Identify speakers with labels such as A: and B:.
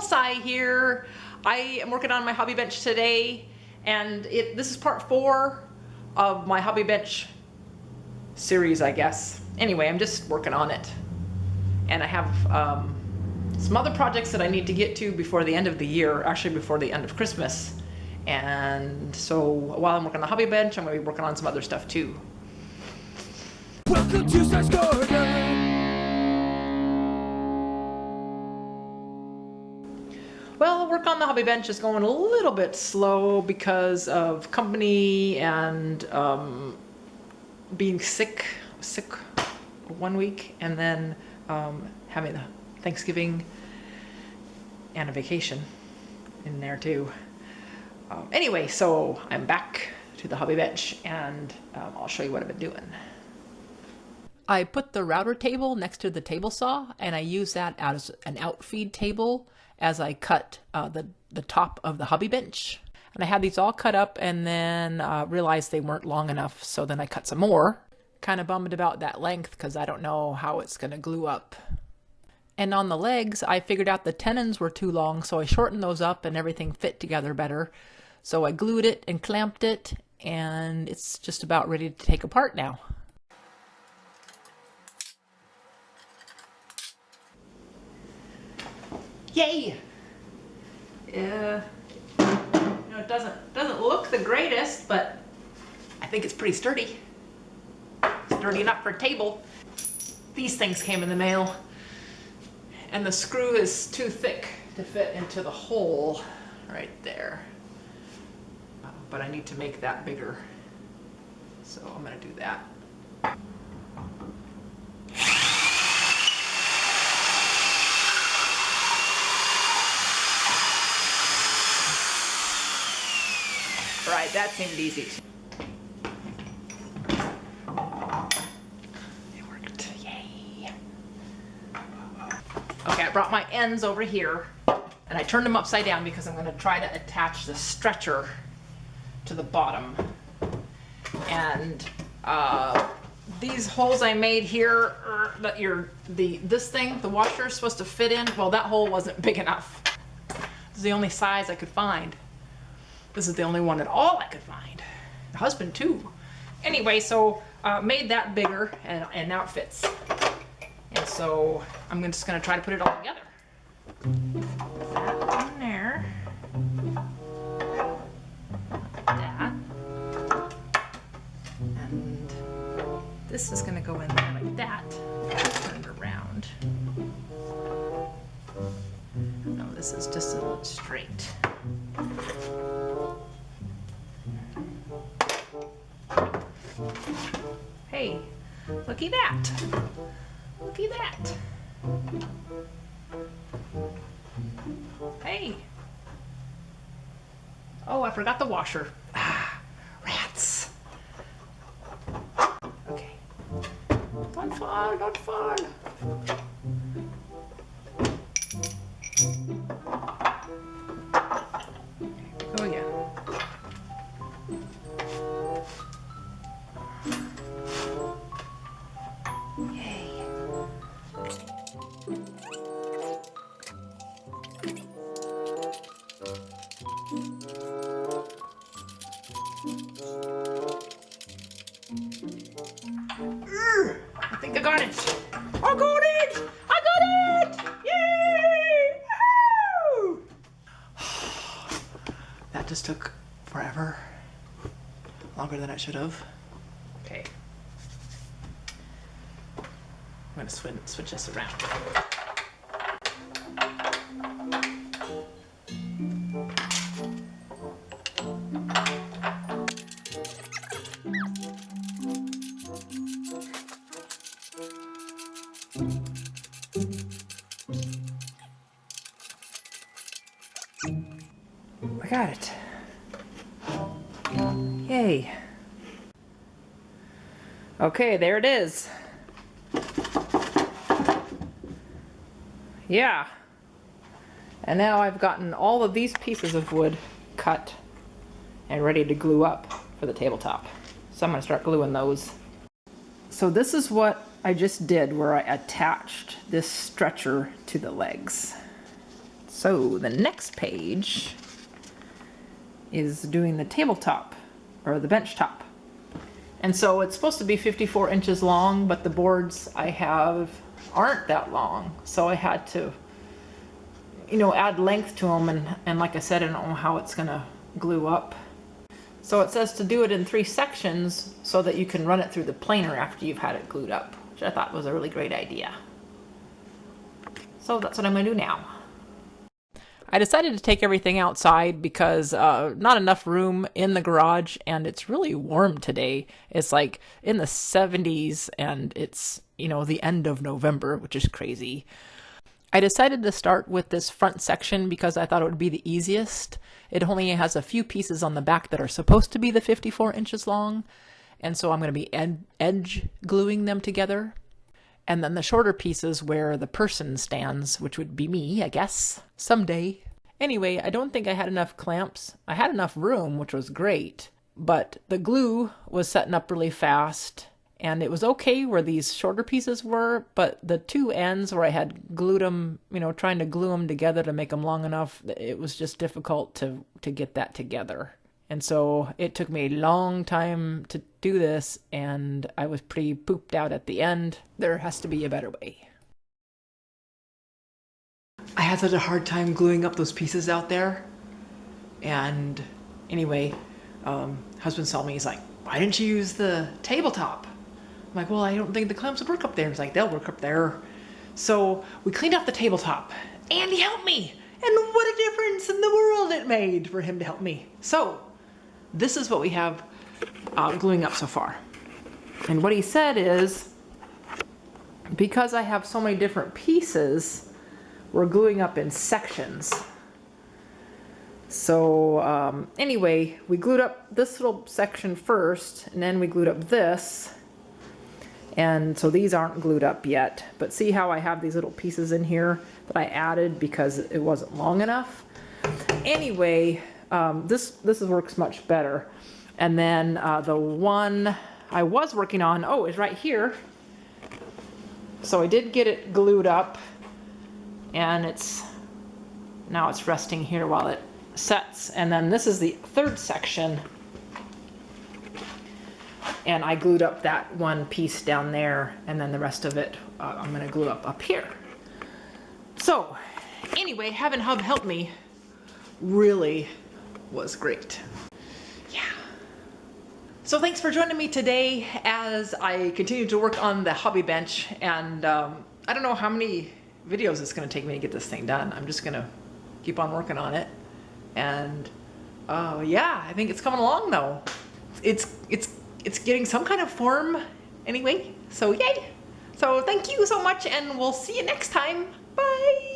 A: Sai here. I am working on my hobby bench today, and this is part 4 of my hobby bench series, I guess. Anyway, I'm just working on it, and I have some other projects that I need to get to before the end of the year, actually before the end of Christmas. And so while I'm working on the hobby bench, I'm going to be working on some other stuff too.
B: Welcome to Zach's Garden.
A: Well, work on the hobby bench is going a little bit slow because of company and being sick 1 week, and then having the Thanksgiving and a vacation in there too. Anyway, so I'm back to the hobby bench, and I'll show you what I've been doing. I put the router table next to the table saw, and I use that as an outfeed table as I cut the top of the hobby bench. And I had these all cut up, and then realized they weren't long enough, so then I cut some more. Kind of bummed about that length because I don't know how it's going to glue up. And on the legs, I figured out the tenons were too long, so I shortened those up and everything fit together better. So I glued it and clamped it, and it's just about ready to take apart now. Yay! It doesn't look the greatest, but I think it's pretty sturdy. Sturdy enough for a table. These things came in the mail, and the screw is too thick to fit into the hole right there. But I need to make that bigger, so I'm gonna do that. Right, that seemed easy. It worked, yay. Okay, I brought my ends over here, and I turned them upside down because I'm gonna try to attach the stretcher to the bottom. And these holes I made here, that this thing, the washer is supposed to fit in, well, that hole wasn't big enough. This is the only size I could find. This is the only one at all I could find. The husband too. Anyway, so made that bigger, and now it fits. And so I'm just gonna try to put it all together. Put that in there. Like that. And this is gonna go in there like that. Turn it around. No, this is just a little straight. Hey, looky that. Looky that. Hey. Oh, I forgot the washer. Ah, rats. Okay. Don't fall, don't fall. Go again. I think I got it. I got it! I got it! Yay! Woo! That just took forever. Longer than it should have. Okay. I'm gonna switch this around. I got it. Yay. Okay, there it is. Yeah. And now I've gotten all of these pieces of wood cut and ready to glue up for the tabletop. So I'm gonna start gluing those. So this is what I just did, where I attached this stretcher to the legs. It's So the next page is doing the tabletop, or the bench top. And so it's supposed to be 54 inches long, but the boards I have aren't that long. So I had to, you know, add length to them. And like I said, I don't know how it's gonna glue up. So it says to do it in 3 sections so that you can run it through the planer after you've had it glued up, which I thought was a really great idea. So that's what I'm gonna do now. I decided to take everything outside because not enough room in the garage, and it's really warm today. It's like in the 70s, and it's, you know, the end of November, which is crazy. I decided to start with this front section because I thought it would be the easiest. It only has a few pieces on the back that are supposed to be the 54 inches long, and so I'm going to be edge gluing them together. And then the shorter pieces where the person stands, which would be me, I guess, someday. Anyway, I don't think I had enough clamps. I had enough room, which was great, but the glue was setting up really fast, and it was okay where these shorter pieces were, but the 2 ends where I had glued them, you know, trying to glue them together to make them long enough, it was just difficult to get that together. And so it took me a long time to do this, and I was pretty pooped out at the end. There has to be a better way. I had such a hard time gluing up those pieces out there. And anyway, husband saw me, he's like, why didn't you use the tabletop? I'm like, well, I don't think the clamps would work up there. He's like, they'll work up there. So we cleaned off the tabletop, and he helped me. And what a difference in the world it made for him to help me. So this is what we have gluing up so far. And what he said is, because I have so many different pieces, we're gluing up in sections. So anyway, we glued up this little section first, and then we glued up this. And so these aren't glued up yet, but see how I have these little pieces in here that I added because it wasn't long enough. Anyway, this works much better. And then the one I was working on, is right here. So I did get it glued up, and now it's resting here while it sets. And then this is the 3rd section, and I glued up that one piece down there, and then the rest of it I'm gonna glue up here. So anyway, having Hub help me really was great. Yeah. So thanks for joining me today as I continue to work on the hobby bench, and I don't know how many videos it's going to take me to get this thing done. I'm just going to keep on working on it, and yeah, I think it's coming along though. It's getting some kind of form anyway, so yay. So thank you so much, and we'll see you next time. Bye.